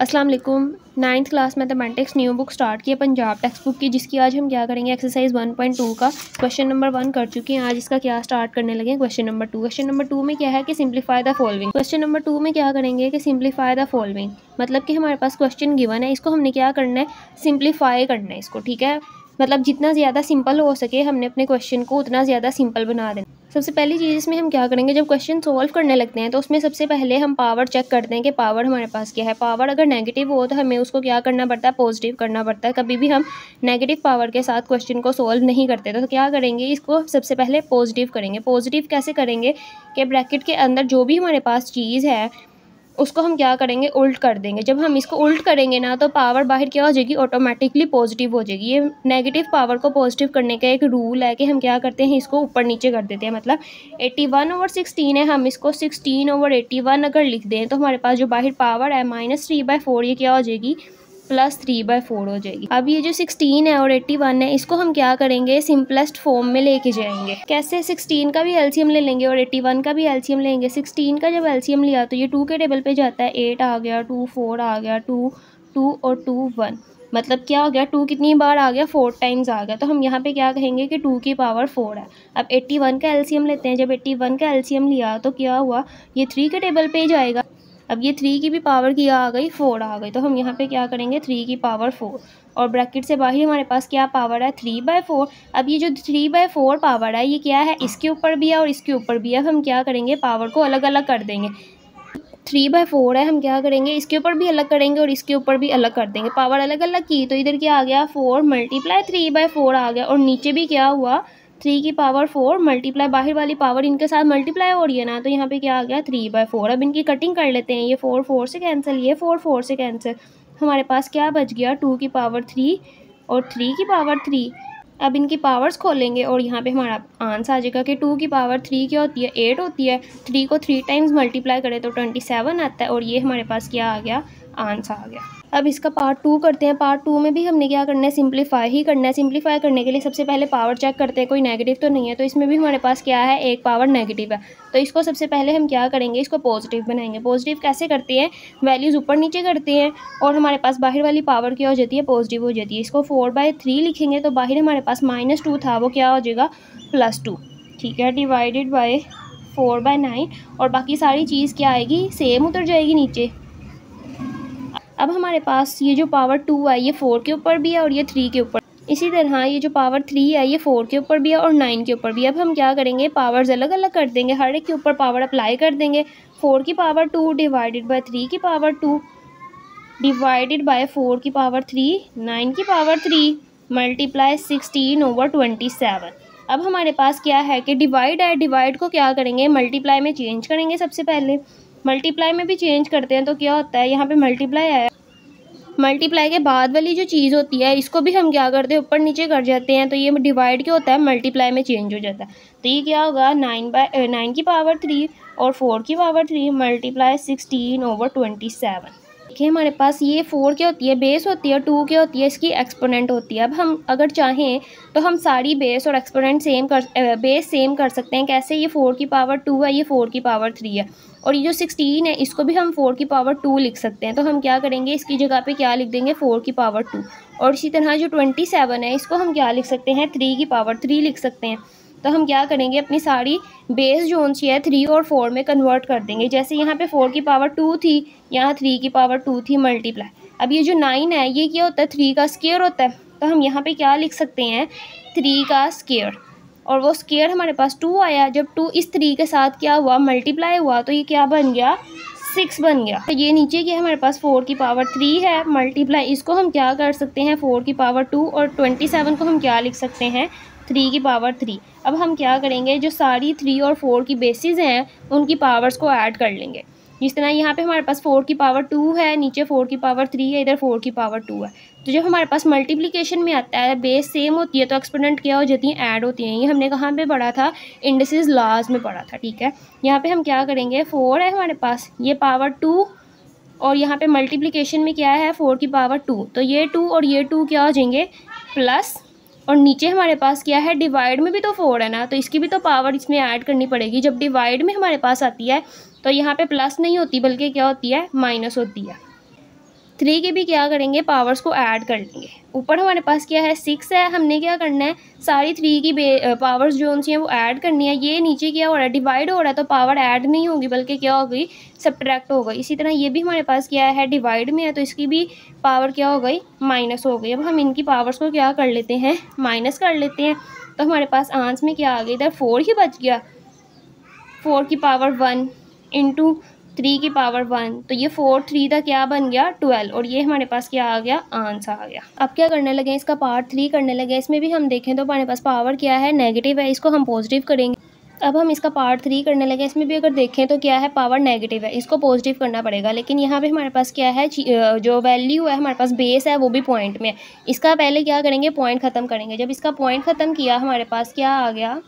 अस्सलाम वालेकुम। 9th class mathematics new book start की है पंजाब टेक्स्ट बुक की, जिसकी आज हम क्या करेंगे एक्सरसाइज 1.2 का क्वेश्चन नंबर 1 कर चुके हैं। आज इसका क्या स्टार्ट करने लगे क्वेश्चन नंबर 2। क्वेश्चन नंबर 2 में क्या है कि simplify the following. Question number 2 में क्या करेंगे कि सिंप्लीफाई द फॉलोइंग, मतलब कि हमारे पास क्वेश्चन गिवन है, इसको हमने क्या करना है, सिंप्लीफाई करना है इसको। ठीक है, मतलब जितना ज़्यादा सिंपल हो सके हमने अपने क्वेश्चन को उतना ज़्यादा सिंपल बना देना। सबसे पहली चीज़ इसमें हम क्या करेंगे, जब क्वेश्चन सॉल्व करने लगते हैं तो उसमें सबसे पहले हम पावर चेक करते हैं कि पावर हमारे पास क्या है। पावर अगर नेगेटिव हो तो हमें उसको क्या करना पड़ता है, पॉजिटिव करना पड़ता है। कभी भी हम नेगेटिव पावर के साथ क्वेश्चन को सॉल्व नहीं करते, तो क्या करेंगे, इसको सबसे पहले पॉजिटिव करेंगे। पॉजिटिव कैसे करेंगे कि ब्रैकेट के अंदर जो भी हमारे पास चीज़ है उसको हम क्या करेंगे, उल्ट कर देंगे। जब हम इसको उल्ट करेंगे ना तो पावर बाहर क्या हो जाएगी, ऑटोमेटिकली पॉजिटिव हो जाएगी। ये नेगेटिव पावर को पॉजिटिव करने का एक रूल है कि हम क्या करते हैं, इसको ऊपर नीचे कर देते हैं। मतलब 81/16 है, हम इसको 16/81 अगर लिख दें तो हमारे पास जो बाहर पावर है -3/4, ये क्या हो जाएगी, +3/4 हो जाएगी। अब ये जो 16 है और 81 है, इसको हम क्या करेंगे, सिंपलेस्ट फॉर्म में लेके जाएंगे। कैसे, 16 का भी एलसीएम ले लेंगे और 81 का भी एलसीएम लेंगे। 16 का जब एलसीएम लिया तो ये 2 के टेबल पे जाता है, 8 आ गया, 2 4 आ गया, 2 2 और 2 1, मतलब क्या हो गया, 2 कितनी बार आ गया, 4 टाइम्स आ गया। तो हम यहाँ पे क्या कहेंगे कि 2 की पावर 4 है। अब 81 का एलसीएम लेते हैं। जब 81 का एलसीएम लिया तो क्या हुआ, ये 3 के टेबल पे जाएगा। अब ये 3 की भी पावर क्या आ गई, 4 आ गई। तो हम यहाँ पे क्या करेंगे, 3 की पावर 4, और ब्रैकेट से बाहर हमारे पास क्या पावर है, 3/4। अब ये जो 3/4 पावर है, ये क्या है, इसके ऊपर भी है और इसके ऊपर भी है। अब हम क्या करेंगे, पावर को अलग अलग कर देंगे। 3/4 है, हम क्या करेंगे, इसके ऊपर भी अलग करेंगे और इसके ऊपर भी अलग कर देंगे। पावर अलग अलग की तो इधर क्या आ गया, 4 × 3/4 आ गया, और नीचे भी क्या हुआ, 3 की पावर 4 मल्टीप्लाई बाहर वाली पावर इनके साथ मल्टीप्लाई हो रही है ना, तो यहाँ पे क्या आ गया, 3/4। अब इनकी कटिंग कर लेते हैं। ये 4 4 से कैंसिल, ये 4 4 से कैंसिल। हमारे पास क्या बच गया, 2 की पावर 3 और 3 की पावर 3। अब इनकी पावर्स खोलेंगे और यहाँ पे हमारा आंसर आ जाएगा कि 2 की पावर 3 क्या होती है, 8 होती है। 3 को 3 टाइम्स मल्टीप्लाई करें तो 27 आता है, और ये हमारे पास क्या आ गया, आंसर आ गया। अब इसका पार्ट 2 करते हैं। पार्ट 2 में भी हमने क्या करना है, सिंप्लीफाई ही करना है। सिंप्लीफाई करने के लिए सबसे पहले पावर चेक करते हैं, कोई नेगेटिव तो नहीं है। तो इसमें भी हमारे पास क्या है, एक पावर नेगेटिव है, तो इसको सबसे पहले हम क्या करेंगे, इसको पॉजिटिव बनाएंगे। पॉजिटिव कैसे करते हैं, वैल्यूज़ ऊपर नीचे करते हैं और हमारे पास बाहर वाली पावर क्या हो जाती है, पॉजिटिव हो जाती है। इसको 4/3 लिखेंगे तो बाहर हमारे पास -2 था, वो क्या हो जाएगा, +2। ठीक है, डिवाइडेड बाय 4/9, और बाकी सारी चीज़ क्या आएगी, सेम उतर जाएगी नीचे। अब हमारे पास ये जो पावर 2 है, ये 4 के ऊपर भी है और ये 3 के ऊपर। इसी तरह ये जो पावर 3 है, ये 4 के ऊपर भी है और 9 के ऊपर भी है। अब हम क्या करेंगे, पावर्स अलग अलग कर देंगे, हर एक के ऊपर पावर अप्लाई कर देंगे। 4 की पावर 2 डिवाइडेड बाय 3 की पावर 2 डिवाइडेड बाय 4 की पावर 3, 9 की पावर 3 मल्टीप्लाई 16/27। अब हमारे पास क्या है कि डिवाइड है, डिवाइड को क्या करेंगे, मल्टीप्लाई में चेंज करेंगे। सबसे पहले मल्टीप्लाई में भी चेंज करते हैं तो क्या होता है, यहाँ पे मल्टीप्लाई आया, मल्टीप्लाई के बाद वाली जो चीज़ होती है इसको भी हम क्या करते हैं, ऊपर नीचे कर जाते हैं। तो ये डिवाइड क्या होता है, मल्टीप्लाई में चेंज हो जाता है। तो ये क्या होगा, 9 की पावर 3 और 4 की पावर 3 मल्टीप्लाई 16/27। देखिए हमारे पास ये 4 क्या होती है, बेस होती है, 2 क्या होती है, इसकी एक्सपोनेंट होती है। अब हम अगर चाहें तो हम सारी बेस और एक्सपोनेंट बेस सेम कर सकते हैं। कैसे, ये 4 की पावर 2 है, ये 4 की पावर 3 है, और ये जो 16 है इसको भी हम 4 की पावर 2 लिख सकते हैं। तो हम क्या करेंगे, इसकी जगह पे क्या लिख देंगे, 4 की पावर 2। और इसी तरह जो 27 है इसको हम क्या लिख सकते हैं, 3 की पावर 3 लिख सकते हैं। तो हम क्या करेंगे, अपनी सारी बेस जो सी है 3 और 4 में कन्वर्ट कर देंगे। जैसे यहाँ पे 4 की पावर 2 थी, यहाँ 3 की पावर 2 थी मल्टीप्लाई। अब ये जो 9 है, ये क्या होता है, 3 का स्क्वायर होता है। तो हम यहाँ पे क्या लिख सकते हैं, 3 का स्क्वायर, और वो स्क्वायर हमारे पास 2 आया। जब 2 इस 3 के साथ क्या हुआ, मल्टीप्लाई हुआ, तो ये क्या बन गया, 6 बन गया। तो ये नीचे क्या हमारे पास 4 की पावर 3 है मल्टीप्लाई, इसको हम क्या कर सकते हैं, 4 की पावर 2, और 27 को हम क्या लिख सकते हैं, 3 की पावर 3। अब हम क्या करेंगे, जो सारी 3 और 4 की बेसिस हैं उनकी पावर्स को ऐड कर लेंगे। जिस तरह यहाँ पे हमारे पास 4 की पावर 2 है, नीचे 4 की पावर 3 है, इधर 4 की पावर 2 है। तो जब हमारे पास मल्टीप्लिकेशन में आता है, बेस सेम होती है, तो एक्सपोनेंट क्या हो जाती हैं, ऐड होती हैं। ये हमने कहाँ पे पढ़ा था, इंडिसेस लॉज में पढ़ा था। ठीक है, यहाँ पे हम क्या करेंगे, 4 है हमारे पास, ये पावर 2, और यहाँ पे मल्टीप्लिकेशन में क्या है, 4 की पावर 2, तो ये 2 और ये 2 क्या हो जाएंगे, प्लस, और नीचे हमारे पास क्या है, डिवाइड में भी तो 4 है ना, तो इसकी भी तो पावर इसमें ऐड करनी पड़ेगी। जब डिवाइड में हमारे पास आती है तो यहाँ पे प्लस नहीं होती बल्कि क्या होती है, माइनस होती है। 3 के भी क्या करेंगे, पावर्स को ऐड कर लेंगे। ऊपर हमारे पास क्या है 6 है, हमने क्या करना है सारी 3 की पावर्स जो सी हैं वो ऐड करनी है। ये नीचे क्या हो रहा है, डिवाइड हो रहा है, तो पावर ऐड नहीं होगी बल्कि क्या हो गई, सब्ट्रैक्ट हो गई। इसी तरह ये भी हमारे पास क्या है, डिवाइड में है, तो इसकी भी पावर क्या हो गई, माइनस हो गई। अब हम इनकी पावर्स को क्या कर लेते हैं, माइनस कर लेते हैं। तो हमारे पास आंसर में क्या आ गया, इधर 4 ही बच गया, 4 की पावर 1 इंटू 3 की पावर 1, तो ये 4 3 का क्या बन गया 12, और ये हमारे पास क्या आ गया, आंसर आ गया। अब क्या करने लगे, इसका पार्ट 3 करने लगे। इसमें भी हम देखें तो हमारे पास पावर क्या है, नेगेटिव है, इसको हम पॉजिटिव करेंगे। अब हम इसका पार्ट 3 करने लगे। इसमें भी अगर देखें तो क्या है, पावर नेगेटिव है, इसको पॉजिटिव करना पड़ेगा। लेकिन यहाँ पे हमारे पास क्या है, जो वैल्यू है हमारे पास बेस है वो भी पॉइंट में है। इसका पहले क्या करेंगे, पॉइंट ख़त्म करेंगे। जब इसका पॉइंट ख़त्म किया हमारे पास क्या आ गया,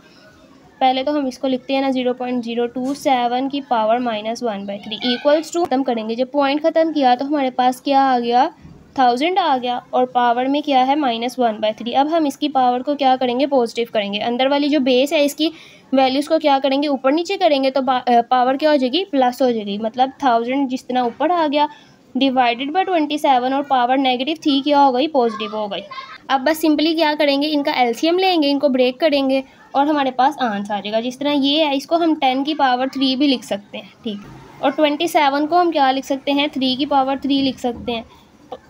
पहले तो हम इसको लिखते हैं ना 0.027 की पावर -1/3 इक्वल्स टू, ख़त्म करेंगे। जब पॉइंट ख़त्म किया तो हमारे पास क्या आ गया, 1000 आ गया, और पावर में क्या है -1/3। अब हम इसकी पावर को क्या करेंगे, पॉजिटिव करेंगे। अंदर वाली जो बेस है इसकी वैल्यूज़ को क्या करेंगे, ऊपर नीचे करेंगे, तो पावर क्या हो जाएगी, प्लस हो जाएगी। मतलब 1000 जितना ऊपर आ गया डिवाइडेड बाय 27, और पावर नेगेटिव थी क्या हो गई, पॉजिटिव हो गई। अब बस सिंपली क्या करेंगे, इनका एलसीएम लेंगे, इनको ब्रेक करेंगे, और हमारे पास आंसर आ जाएगा। जिस तरह ये है, इसको हम 10 की पावर 3 भी लिख सकते हैं, ठीक। और 27 को हम क्या लिख सकते हैं, 3 की पावर 3 लिख सकते हैं।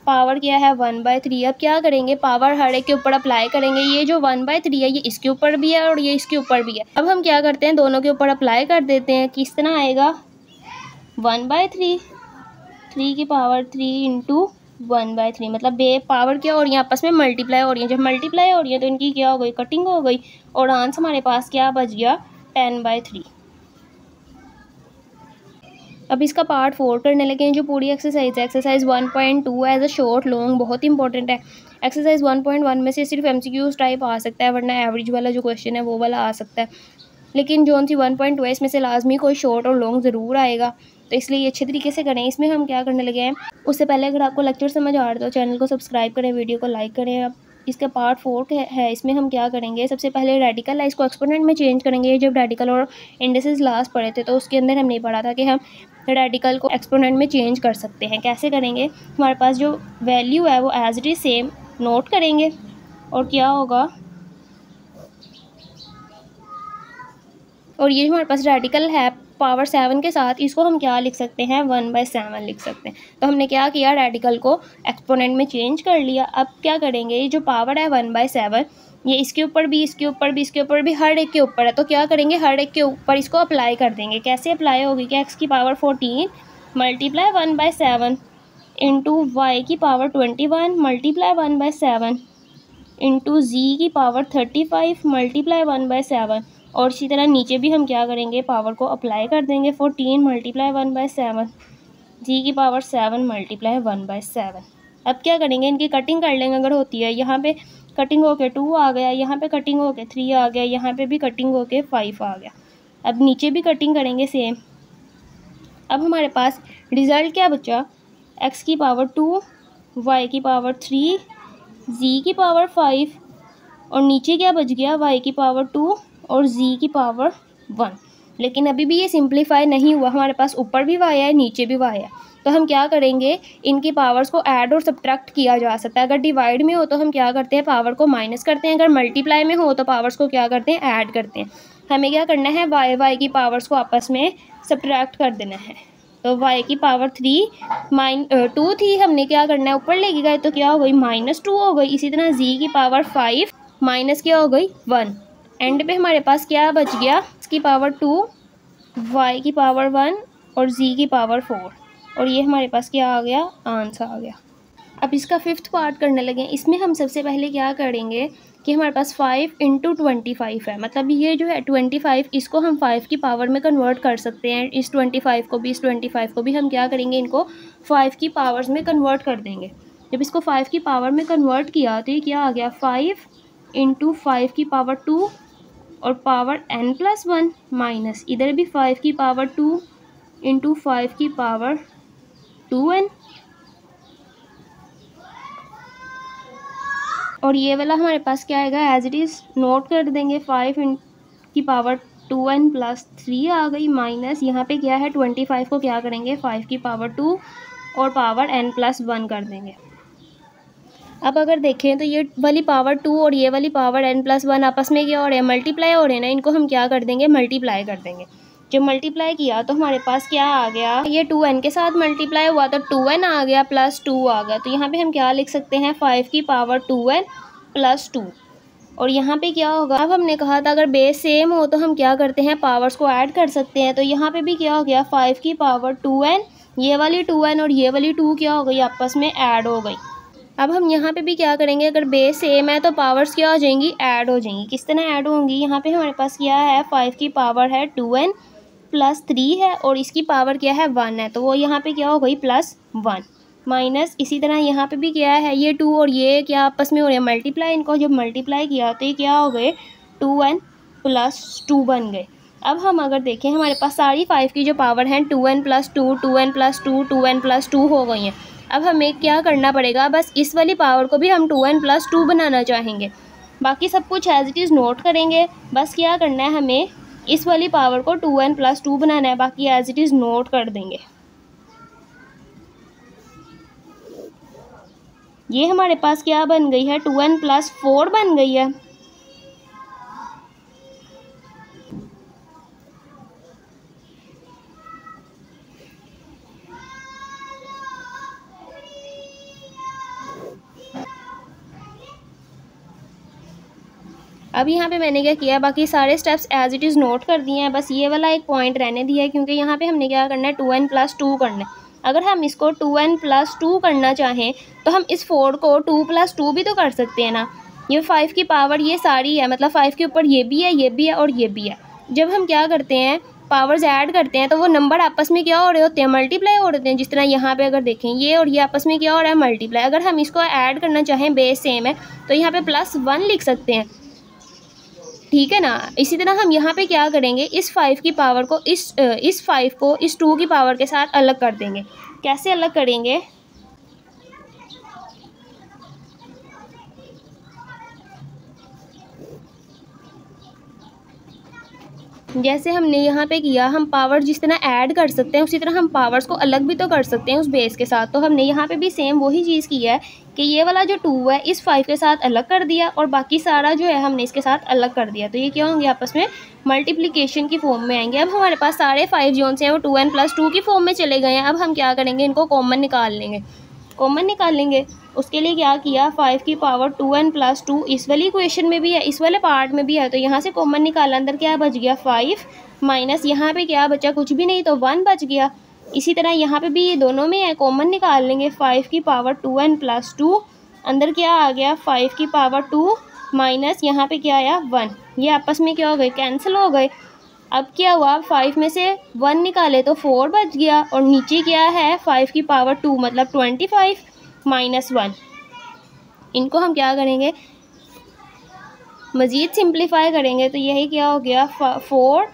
पावर क्या है 1/3। अब क्या करेंगे, पावर हर एक के ऊपर अप्लाई करेंगे। ये जो 1/3 है ये इसके ऊपर भी है और ये इसके ऊपर भी है। अब हम क्या करते हैं, दोनों के ऊपर अप्लाई कर देते हैं। किस तरह आएगा, 1/3, 3 की पावर 3 इंटू 1/3, मतलब पावर क्या हो रही है, आपस में मल्टीप्लाई हो रही है। जब मल्टीप्लाई हो रही है तो इनकी क्या हो गई, कटिंग हो गई, और आंसर हमारे पास क्या बच गया, 10/3। अब इसका पार्ट 4 करने लगे हैं। जो पूरी एक्सरसाइज है, exercise 1.2 as a short long, बहुत इंपॉर्टेंट है। एक्सरसाइज 1.1 में से सिर्फ MCQs टाइप आ सकता है, वरना एवरेज वाला जो क्वेश्चन है वो वाला आ सकता है। लेकिन जो 1.2 है इसमें से लाजमी कोई शॉर्ट और लॉन्ग ज़रूर आएगा, तो इसलिए ये अच्छे तरीके से करें। इसमें हम क्या करने लगे हैं, उससे पहले अगर आपको लेक्चर समझ आ रहा है तो चैनल को सब्सक्राइब करें, वीडियो को लाइक करें। अब इसका पार्ट 4 है, इसमें हम क्या करेंगे, सबसे पहले रेडिकल है, इसको एक्सपोनेंट में चेंज करेंगे। जब रेडिकल और इंडिसेस लास्ट पढ़े थे तो उसके अंदर हमने पढ़ा था कि हम रेडिकल को एक्सपोनेंट में चेंज कर सकते हैं। कैसे करेंगे, हमारे पास जो वैल्यू है वो as it is same note करेंगे, और क्या होगा, और ये हमारे पास रेडिकल है पावर 7 के साथ, इसको हम क्या लिख सकते हैं, 1/7 लिख सकते हैं। तो हमने क्या किया, रेडिकल को एक्सपोनेंट में चेंज कर लिया। अब क्या करेंगे, ये जो पावर है 1/7, ये इसके ऊपर भी, इसके ऊपर भी, इसके ऊपर भी, हर एक के ऊपर है, तो क्या करेंगे, हर एक के ऊपर इसको अप्लाई कर देंगे। कैसे अप्लाई होगी, कि x की पावर 14 मल्टीप्लाई 1/7 इंटू वाई की पावर 21 मल्टीप्लाई 1/7 इंटू जी की पावर 35 मल्टीप्लाई 1/7, और इसी तरह नीचे भी हम क्या करेंगे, पावर को अप्लाई कर देंगे। 14 मल्टीप्लाई 1/7, जी की पावर 7 मल्टीप्लाई 1/7। अब क्या करेंगे, इनकी कटिंग कर लेंगे अगर होती है। यहाँ पे कटिंग होके 2 आ गया, यहाँ पे कटिंग होके 3 आ गया, यहाँ पे भी कटिंग होके 5 आ गया। अब नीचे भी कटिंग करेंगे सेम। अब हमारे पास रिज़ल्ट क्या बचा, x की पावर 2, y की पावर 3, z की पावर 5, और नीचे क्या बच गया, y की पावर 2 और z की पावर 1। लेकिन अभी भी ये सिंप्लीफाई नहीं हुआ, हमारे पास ऊपर भी y है नीचे भी y है। तो हम क्या करेंगे, इनकी पावर्स को ऐड और सब्ट्रैक्ट किया जा सकता है। अगर डिवाइड में हो तो हम क्या करते हैं, पावर को माइनस करते हैं। अगर मल्टीप्लाई में हो तो पावर्स को क्या करते हैं, ऐड करते हैं। हमें क्या करना है, y की पावर्स को आपस में सब्ट्रैक्ट कर देना है। तो y की पावर 2 थी, हमने क्या करना है, ऊपर लेके गए तो क्या हो गई, -2 हो गई। इसी तरह z की पावर 5 माइनस क्या हो गई, 1। एंड पे हमारे पास क्या बच गया, x की पावर 2, y की पावर 1 और z की पावर 4, और ये हमारे पास क्या आ गया, आंसर आ गया। अब इसका 5th पार्ट करने लगे। इसमें हम सबसे पहले क्या करेंगे कि हमारे पास 5 इंटू 25 है, मतलब ये जो है 25, इसको हम 5 की पावर में कन्वर्ट कर सकते हैं। इस 25 को भी, इस 25 को भी हम क्या करेंगे, इनको 5 की पावर्स में कन्वर्ट कर देंगे। जब इसको 5 की पावर में कन्वर्ट किया तो ये क्या आ गया, 5 इंटू 5 की पावर 2 और पावर n+1 माइनस, इधर भी 5 की पावर 2 इंटू 5 की पावर 2n, और ये वाला हमारे पास क्या आएगा, एज इट इज़ नोट कर देंगे। 5 की पावर 2n + 3 आ गई, माइनस यहाँ पे क्या है, 25 को क्या करेंगे, 5 की पावर 2 और पावर n+1 कर देंगे। अब अगर देखें तो ये वाली पावर 2 और ये वाली पावर n+1 आपस में क्या हो रहे हैं, मल्टीप्लाई हो रहे हैं ना, इनको हम क्या कर देंगे, मल्टीप्लाई कर देंगे। जब मल्टीप्लाई किया तो हमारे पास क्या आ गया, ये 2n के साथ मल्टीप्लाई हुआ तो 2n आ गया प्लस 2 आ गया। तो यहाँ पे हम क्या लिख सकते हैं, 5 की पावर 2n प्लस 2। और यहाँ पे क्या होगा, अब हमने कहा था अगर बेस सेम हो तो हम क्या करते हैं, पावर्स को ऐड कर सकते हैं। तो यहाँ पे भी क्या हो गया, 5 की पावर 2n, ये वाली 2n और ये वाली 2 क्या हो गई, आपस में ऐड हो गई। अब हम यहाँ पे भी क्या करेंगे, अगर बेस सेम है तो पावर्स क्या हो जाएंगी, ऐड हो जाएंगी। किस तरह ऐड होंगी, यहाँ पे हमारे पास क्या है, 5 की पावर है 2n प्लस 3 है और इसकी पावर क्या है, 1 है, तो वो यहाँ पे क्या हो गई, +1 माइनस। इसी तरह यहाँ पे भी क्या है, ये 2 और ये क्या आपस में हो रहे हैं, मल्टीप्लाई। इनको जब मल्टीप्लाई किया तो ये क्या हो गए, 2n प्लस 2 बन गए। अब हम अगर देखें हमारे पास सारी 5 की जो पावर हैं 2n plus 2, 2n plus 2, 2n plus 2 हो गई हैं। अब हमें क्या करना पड़ेगा, बस इस वाली पावर को भी हम 2n प्लस 2 बनाना चाहेंगे। बाकी सब कुछ एज इट इज़ नोट करेंगे, बस क्या करना है, हमें इस वाली पावर को 2n प्लस 2 बनाना है, बाकी एज इट इज़ नोट कर देंगे। ये हमारे पास क्या बन गई है, 2n प्लस 4 बन गई है। अब यहाँ पे मैंने क्या किया, बाकी सारे steps as it is note कर दिए हैं, बस ये वाला एक पॉइंट रहने दिया है क्योंकि यहाँ पे हमने क्या करना है, 2n प्लस 2 करना है। अगर हम इसको 2n प्लस 2 करना चाहें तो हम इस 4 को 2 प्लस 2 भी तो कर सकते हैं ना। ये 5 की पावर ये सारी है, मतलब 5 के ऊपर ये भी है, ये भी है और ये भी है। जब हम क्या करते हैं, पावर्स ऐड करते हैं तो वो नंबर आपस में क्या हो रहे होते हैं, मल्टीप्लाई हो रहे हैं। जिस तरह यहाँ पे अगर देखें ये और ये आपस में क्या हो रहा है, मल्टीप्लाई। अगर हम इसको ऐड करना चाहें, बेस सेम है, तो यहाँ पे +1 लिख सकते हैं, ठीक है ना। इसी तरह हम यहाँ पे क्या करेंगे, इस 5 की पावर को इस 5 को इस 2 की पावर के साथ अलग कर देंगे। कैसे अलग करेंगे, जैसे हमने यहाँ पे किया, हम पावर जिस तरह ऐड कर सकते हैं उसी तरह हम पावर्स को अलग भी तो कर सकते हैं उस बेस के साथ। तो हमने यहाँ पे भी सेम वही चीज़ की है कि ये वाला जो 2 है इस 5 के साथ अलग कर दिया और बाकी सारा जो है हमने इसके साथ अलग कर दिया। तो ये क्या होंगे, आपस में मल्टीप्लिकेशन की फॉर्म में आएंगे। अब हमारे पास सारे 5 जोन से हैं वो 2n प्लस 2 की फॉर्म में चले गए हैं। अब हम क्या करेंगे, इनको कॉमन निकाल लेंगे। कॉमन निकाल लेंगे उसके लिए क्या किया, 5 की पावर 2n प्लस 2 इस वाली इक्वेशन में भी है, इस वाले पार्ट में भी है, तो यहाँ से कॉमन निकाला, अंदर क्या बच गया 5 माइनस यहाँ पे क्या बचा, कुछ भी नहीं, तो 1 बच गया। इसी तरह यहाँ पे भी ये दोनों में है, कॉमन निकाल लेंगे। 5 की पावर 2n प्लस 2, अंदर क्या आ गया 5 की पावर 2 माइनस यहाँ पे क्या आया 1, ये आपस में क्या हो गए, कैंसिल हो गए। अब क्या हुआ, 5 में से 1 निकाले तो 4 बच गया और नीचे क्या है 5 की पावर 2 मतलब 25 माइनस 1। इनको हम क्या करेंगे, मज़ीद सिंप्लीफाई करेंगे तो यही क्या हो गया 4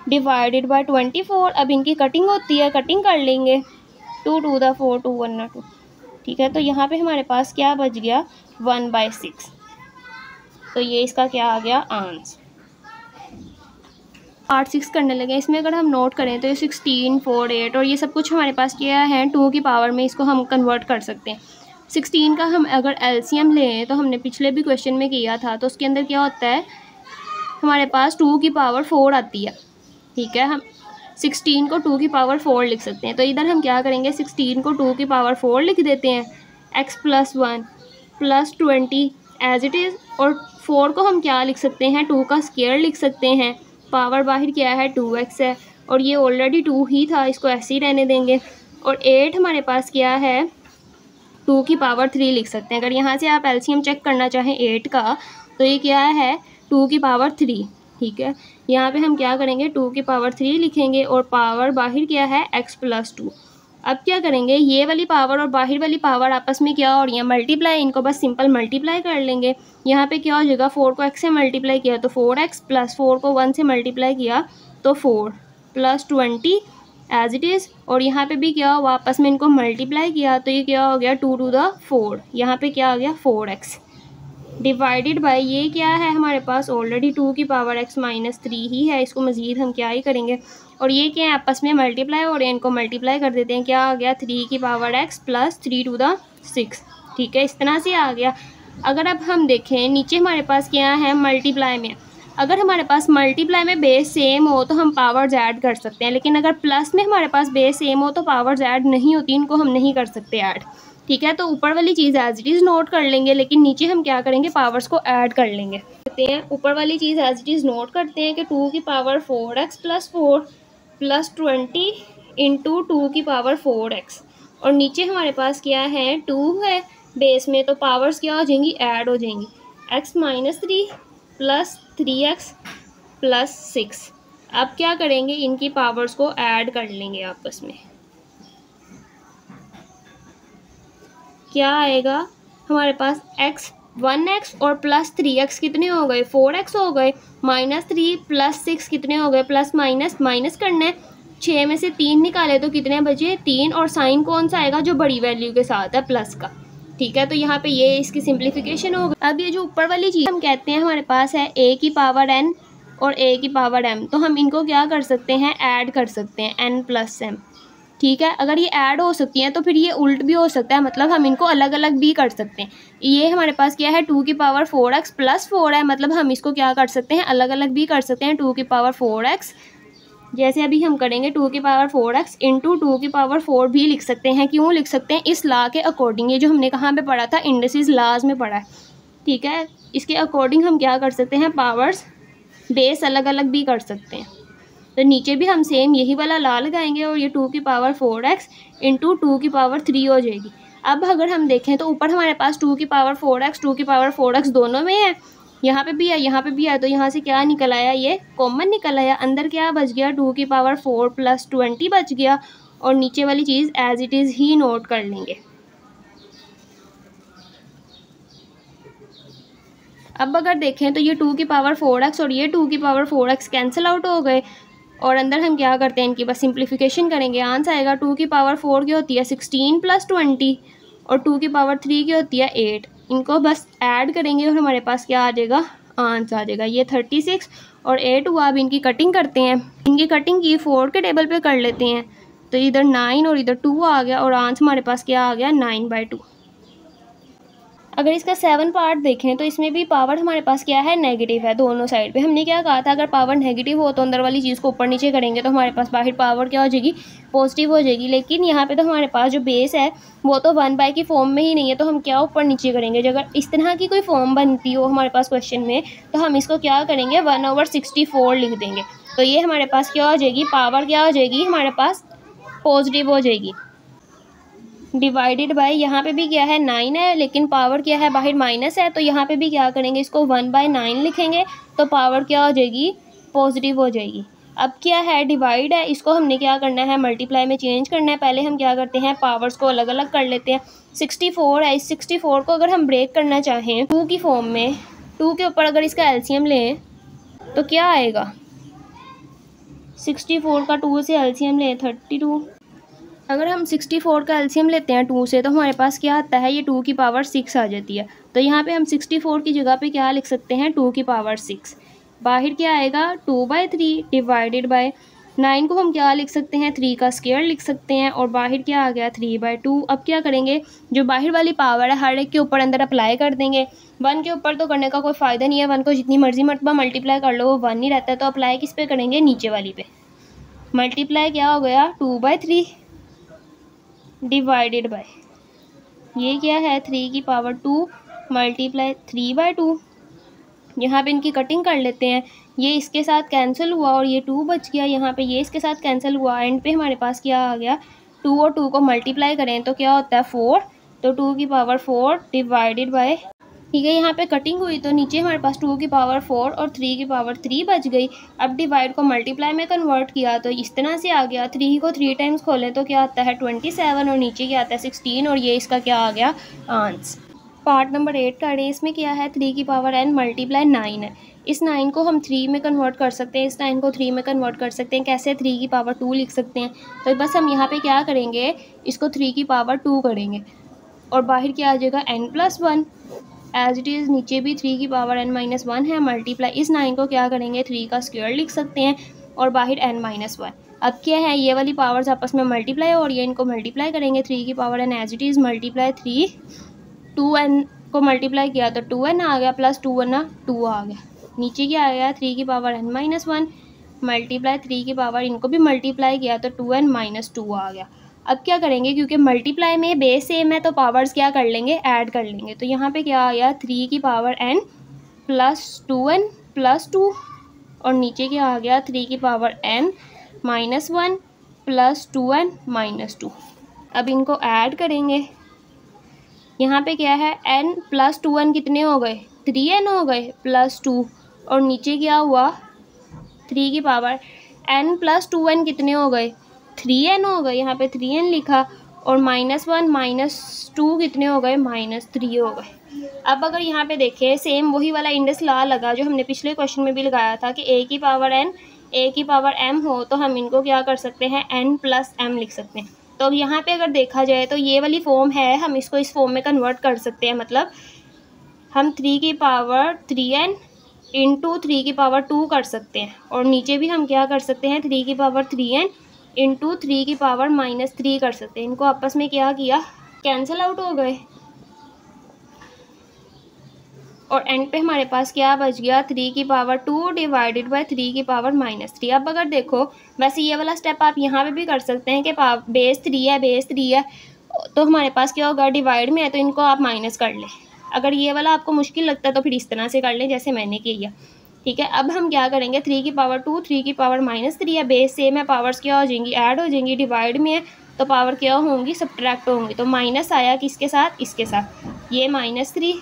डिवाइडेड बाय 24। अब इनकी कटिंग होती है, कटिंग कर लेंगे, 2 2 द 4 2 1 2, ठीक है। तो यहाँ पे हमारे पास क्या बच गया 1/6। तो ये इसका क्या आ गया आंसर। 8 6 करने लगे, इसमें अगर हम नोट करें तो ये 16 4 8 और ये सब कुछ हमारे पास क्या है 2 की पावर में, इसको हम कन्वर्ट कर सकते हैं। 16 का हम अगर एलसीएम लें तो हमने पिछले भी क्वेश्चन में किया था, तो उसके अंदर क्या होता है हमारे पास 2 की पावर 4 आती है, ठीक है। हम 16 को 2 की पावर 4 लिख सकते हैं। तो इधर हम क्या करेंगे, 16 को 2 की पावर 4 लिख देते हैं, x + 1 + 20 एज इट इज़। और 4 को हम क्या लिख सकते हैं, 2 का स्क्वायर लिख सकते हैं। पावर बाहर क्या है 2x है और ये ऑलरेडी 2 ही था, इसको ऐसे ही रहने देंगे। और 8 हमारे पास क्या है 2 की पावर 3 लिख सकते हैं। अगर यहाँ से आप एलसीएम चेक करना चाहें 8 का तो ये क्या है 2 की पावर 3, ठीक है। यहाँ पे हम क्या करेंगे 2 की पावर 3 लिखेंगे और पावर बाहर क्या है x + 2। अब क्या करेंगे, ये वाली पावर और बाहर वाली पावर आपस में क्या हो रही है मल्टीप्लाई, इनको बस सिंपल मल्टीप्लाई कर लेंगे। यहाँ पे क्या हो जाएगा 4 को x से मल्टीप्लाई किया तो 4x प्लस 4 को 1 से मल्टीप्लाई किया तो 4 + 20 एज इट इज़। और यहाँ पे भी क्या हुआ आपस में इनको मल्टीप्लाई किया तो ये क्या हो गया 2 to the 4, यहाँ पे क्या आ गया 4x। डिवाइडेड बाय ये क्या है हमारे पास ऑलरेडी 2 की पावर x माइनस 3 ही है, इसको मज़ीद हम क्या ही करेंगे। और ये क्या है आपस में मल्टीप्लाई और इनको मल्टीप्लाई कर देते हैं, क्या आ गया 3 की power x plus 3 to the 6। ठीक है, इस तरह से आ गया। अगर अब हम देखें नीचे हमारे पास क्या है मल्टीप्लाई में, अगर हमारे पास मल्टीप्लाई में बेस सेम हो तो हम पावर्स ऐड कर सकते हैं, लेकिन अगर प्लस में हमारे पास बेस सेम हो तो पावर्स ऐड नहीं होती, इनको हम नहीं कर सकते ऐड। ठीक है, तो ऊपर वाली चीज़ एज इट इज़ नोट कर लेंगे, लेकिन नीचे हम क्या करेंगे पावर्स को ऐड कर लेंगे। करते हैं ऊपर वाली चीज़ एज इट इज़ नोट करते हैं कि 2 की power 4x plus 4 plus 20 into 2 की पावर 4x, और नीचे हमारे पास क्या है 2 है बेस में, तो पावर्स क्या हो जाएंगी ऐड हो जाएंगी, x minus 3 plus 3x plus 6। अब क्या करेंगे इनकी पावर्स को ऐड कर लेंगे आपस में, क्या आएगा हमारे पास x 1x और प्लस 3x कितने हो गए 4x हो गए, माइनस 3 प्लस 6 कितने हो गए प्लस माइनस माइनस करना है, 6 में से 3 निकाले तो कितने बचे 3, और साइन कौन सा आएगा जो बड़ी वैल्यू के साथ है प्लस का। ठीक है, तो यहाँ पे ये इसकी सिंप्लीफिकेशन हो गई। अब ये जो ऊपर वाली चीज़ हम कहते हैं हमारे पास है a की पावर n और a की पावर m, तो हम इनको क्या कर सकते हैं ऐड कर सकते हैं n प्लस m। ठीक है, अगर ये ऐड हो सकती हैं तो फिर ये उल्ट भी हो सकता है, मतलब हम इनको अलग अलग भी कर सकते हैं। ये हमारे पास क्या है 2 की पावर 4x प्लस 4 है, मतलब हम इसको क्या कर सकते हैं अलग अलग भी कर सकते हैं 2 की पावर 4x, जैसे अभी हम करेंगे 2 की पावर 4x इंटू 2 की पावर 4 भी लिख सकते हैं। क्यों लिख सकते हैं इस लॉ के अकॉर्डिंग, ये जो हमने कहाँ पे पढ़ा था इंडिसेस लॉज में पढ़ा है। ठीक है, इसके अकॉर्डिंग हम क्या कर सकते हैं पावर्स बेस अलग अलग भी कर सकते हैं। तो नीचे भी हम सेम यही वाला लॉ लगाएंगे और ये 2 की पावर 4x इंटू 2 की पावर 3 हो जाएगी। अब अगर हम देखें तो ऊपर हमारे पास 2 की पावर 4x 2 की पावर 4x दोनों में है, यहाँ पे भी है यहाँ पे भी है, तो यहाँ से क्या निकल आया ये कॉमन निकल आया, अंदर क्या बच गया 2 की पावर 4 प्लस 20 बच गया, और नीचे वाली चीज़ एज इट इज़ ही नोट कर लेंगे। अब अगर देखें तो ये 2 की पावर 4x और ये 2 की पावर 4x कैंसिल आउट हो गए, और अंदर हम क्या करते हैं इनकी बस सिंप्लीफिकेशन करेंगे। आंसर आएगा 2 की पावर 4 की होती है 16 प्लस 20 और 2 की पावर 3 की होती है 8, इनको बस ऐड करेंगे और हमारे पास क्या आ जाएगा आंसर आ जाएगा ये 36 और 8 हुआ। अब इनकी कटिंग करते हैं, इनकी कटिंग की 4 के टेबल पे कर लेते हैं, तो इधर 9 और इधर 2 आ गया और आंसर हमारे पास क्या आ गया 9/2। अगर इसका 7 पार्ट देखें तो इसमें भी पावर हमारे पास क्या है नेगेटिव है दोनों साइड पे। हमने क्या कहा था अगर पावर नेगेटिव हो तो अंदर वाली चीज़ को ऊपर नीचे करेंगे तो हमारे पास बाहर पावर क्या हो जाएगी पॉजिटिव हो जाएगी, लेकिन यहाँ पे तो हमारे पास जो बेस है वो तो 1/, की फॉर्म में ही नहीं है, तो हम क्या ऊपर नीचे करेंगे। अगर इस तरह की कोई फॉर्म बनती हो हमारे पास क्वेश्चन में तो हम इसको क्या करेंगे 1/64 लिख देंगे, तो ये हमारे पास क्या हो जाएगी पावर क्या हो जाएगी हमारे पास पॉजिटिव हो जाएगी। डिवाइडेड बाय यहाँ पे भी क्या है 9 है, लेकिन पावर क्या है बाहर माइनस है, तो यहाँ पे भी क्या करेंगे इसको 1/9 लिखेंगे तो पावर क्या हो जाएगी पॉजिटिव हो जाएगी। अब क्या है डिवाइड है, इसको हमने क्या करना है मल्टीप्लाई में चेंज करना है। पहले हम क्या करते हैं पावर्स को अलग अलग कर लेते हैं। 64 है, इस 64 को अगर हम ब्रेक करना चाहें 2 की फॉर्म में, 2 के ऊपर अगर इसका एलसीएम लें तो क्या आएगा 64 का 2 से एलसीएम लें 32। अगर हम 64 का एलसीएम लेते हैं 2 से तो हमारे पास क्या आता है ये 2 की पावर 6 आ जाती है, तो यहाँ पे हम 64 की जगह पे क्या लिख सकते हैं 2 की पावर 6। बाहर क्या आएगा 2/3 डिवाइडेड बाय 9 को हम क्या लिख सकते हैं 3 का स्क्वायर लिख सकते हैं, और बाहर क्या आ गया 3/2। अब क्या करेंगे जो बाहर वाली पावर है हर एक के ऊपर अंदर अप्लाई कर देंगे। 1 के ऊपर तो करने का कोई फ़ायदा नहीं है, 1 को जितनी मर्जी मरतबा मल्टीप्लाई कर लो वो 1 ही रहता है, तो अप्लाई किस पे करेंगे नीचे वाली पे। मल्टीप्लाई क्या हो गया 2/3 डिवाइडेड बाय ये क्या है 3 की पावर 2 मल्टीप्लाई 3/2। यहाँ पे इनकी कटिंग कर लेते हैं, ये इसके साथ कैंसिल हुआ और ये 2 बच गया, यहाँ पे ये इसके साथ कैंसिल हुआ, एंड पे हमारे पास क्या आ गया 2 और 2 को मल्टीप्लाई करें तो क्या होता है 4, तो 2 की पावर 4 डिवाइडेड बाय। ठीक है, यहाँ पे कटिंग हुई तो नीचे हमारे पास 2 की पावर 4 और 3 की पावर 3 बच गई। अब डिवाइड को मल्टीप्लाई में कन्वर्ट किया तो इस तरह से आ गया, 3 को 3 टाइम्स खोलें तो क्या आता है 27 और नीचे क्या आता है 16, और ये इसका क्या आ गया आंसर। पार्ट नंबर 8 का इसमें क्या है 3 की पावर n मल्टीप्लाई 9 है, इस 9 को हम 3 में कन्वर्ट कर सकते हैं, इस 9 को 3 में कन्वर्ट कर सकते हैं। कैसे 3 की पावर 2 लिख सकते हैं, तो बस हम यहाँ पे क्या करेंगे इसको 3 की पावर 2 करेंगे और बाहर क्या आ जाएगा n+1। एज इट इज़ नीचे भी 3 की पावर n-1 है, मल्टीप्लाई इस 9 को क्या करेंगे 3 का स्क्वायर लिख सकते हैं और बाहर n-1। अब क्या है ये वाली पावर्स आपस में मल्टीप्लाई और ये इनको मल्टीप्लाई करेंगे 3 की power n as it is multiply 3 2n को मल्टीप्लाई किया तो 2n आ गया प्लस 2 2 आ गया। नीचे क्या आ गया 3 की पावर n-1 मल्टीप्लाई 3 की पावर इनको भी मल्टीप्लाई किया तो 2n-2 आ गया। अब क्या करेंगे क्योंकि मल्टीप्लाई में बेस सेम है तो पावर्स क्या कर लेंगे ऐड कर लेंगे। तो यहाँ पे क्या आ गया 3 की power n plus 2n plus 2 और नीचे क्या आ गया 3 की पावर n-1 प्लस 2n-2। अब इनको ऐड करेंगे। यहाँ पे क्या है n प्लस 2n कितने हो गए 3n हो गए प्लस 2 और नीचे क्या हुआ 3 की पावर n प्लस 2n कितने हो गए 3n हो गए। यहाँ पे 3n लिखा और -1 -2 कितने हो गए -3 हो गए। अब अगर यहाँ पे देखें सेम वही वाला इंडेक्स लॉ लगा जो हमने पिछले क्वेश्चन में भी लगाया था कि a की पावर n a की पावर m हो तो हम इनको क्या कर सकते हैं n प्लस m लिख सकते हैं। तो अब यहाँ पे अगर देखा जाए तो ये वाली फॉर्म है हम इसको इस फॉर्म में कन्वर्ट कर सकते हैं। मतलब हम 3 की पावर 3n इंटू 3 की पावर 2 कर सकते हैं और नीचे भी हम क्या कर सकते हैं 3 की पावर 3n इंटू 3 की पावर -3 कर सकते हैं। इनको आपस में क्या किया कैंसिल आउट हो गए और एंड पे हमारे पास क्या बच गया 3 की पावर 2 डिवाइडेड बाय 3 की पावर -3। अब अगर देखो वैसे ये वाला स्टेप आप यहाँ पे भी कर सकते हैं कि बेस 3 है तो हमारे पास क्या होगा डिवाइड में है तो इनको आप माइनस कर लें। अगर ये वाला आपको मुश्किल लगता है तो फिर इस तरह से कर लें जैसे मैंने किया। ठीक है अब हम क्या करेंगे 3 की पावर 2 3 की पावर -3 है बेस सेम है पावर्स क्या हो जाएंगी ऐड हो जाएंगी डिवाइड में है तो पावर क्या होंगी सब्ट्रैक्ट होंगी। तो माइनस आया किसके साथ इसके साथ ये -3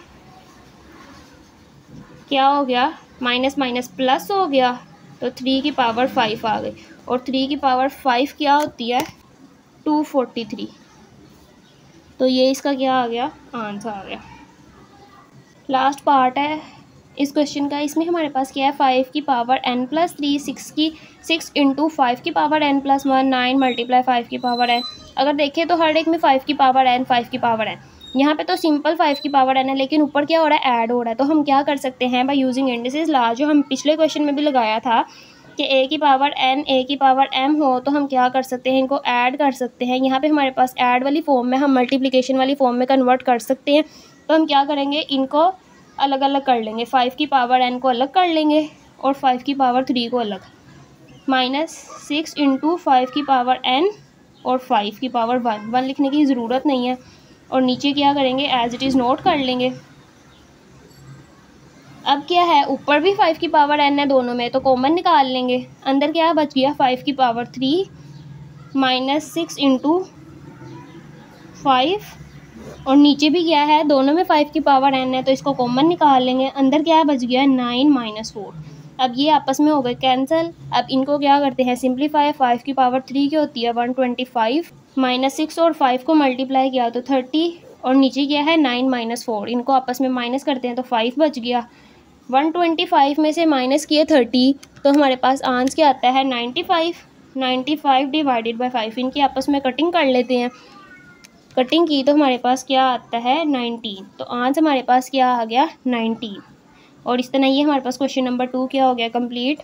क्या हो गया माइनस माइनस प्लस हो गया तो 3 की पावर 5 आ गई और 3 की पावर 5 क्या होती है 243। तो ये इसका क्या आ गया आंसर आ गया। लास्ट पार्ट है इस क्वेश्चन का। इसमें हमारे पास क्या है 5 की पावर n+3 6 इंटू 5 की पावर n+1 9 मल्टीप्लाई 5 की पावर n। अगर देखें तो हर एक में 5 की पावर n 5 की पावर n। यहाँ पे तो सिंपल 5 की पावर n है लेकिन ऊपर क्या हो रहा है ऐड हो रहा है। तो हम क्या कर सकते हैं बाय यूजिंग इंडिसेस लॉ जो हम पिछले क्वेश्चन में भी लगाया था कि a की पावर n a की पावर m हो तो हम क्या कर सकते हैं इनको ऐड कर सकते हैं। यहाँ पे हमारे पास ऐड वाली फॉर्म में हम मल्टीप्लिकेशन वाली फॉर्म में कन्वर्ट कर सकते हैं। तो हम क्या करेंगे इनको अलग अलग कर लेंगे 5 की पावर n को अलग कर लेंगे और 5 की पावर 3 को अलग -6 इंटू 5 की पावर n और 5 की पावर 1 लिखने की ज़रूरत नहीं है और नीचे क्या करेंगे एज इट इज़ नोट कर लेंगे। अब क्या है ऊपर भी 5 की पावर n है दोनों में तो कॉमन निकाल लेंगे। अंदर क्या बच गया 5 की पावर 3 -6 इंटू 5 और नीचे भी क्या है दोनों में 5 की पावर n है तो इसको कॉमन निकाल लेंगे। अंदर क्या बच गया 9 - 4। अब ये आपस में हो गए कैंसिल। अब इनको क्या करते हैं सिंप्लीफाई 5 की पावर 3 की होती है 125 -6 और 5 को मल्टीप्लाई किया तो 30 और नीचे क्या है 9 - 4 इनको आपस में माइनस करते हैं तो 5 बच गया। 125 में से माइनस किए 30 तो हमारे पास आंसर क्या आता है 95 डिवाइडेड बाय 5। इनकी आपस में कटिंग कर लेते हैं। कटिंग की तो हमारे पास क्या आता है 19। तो आंसर हमारे पास क्या आ गया 19। और इस तरह ये हमारे पास क्वेश्चन नंबर 2 क्या हो गया कंप्लीट।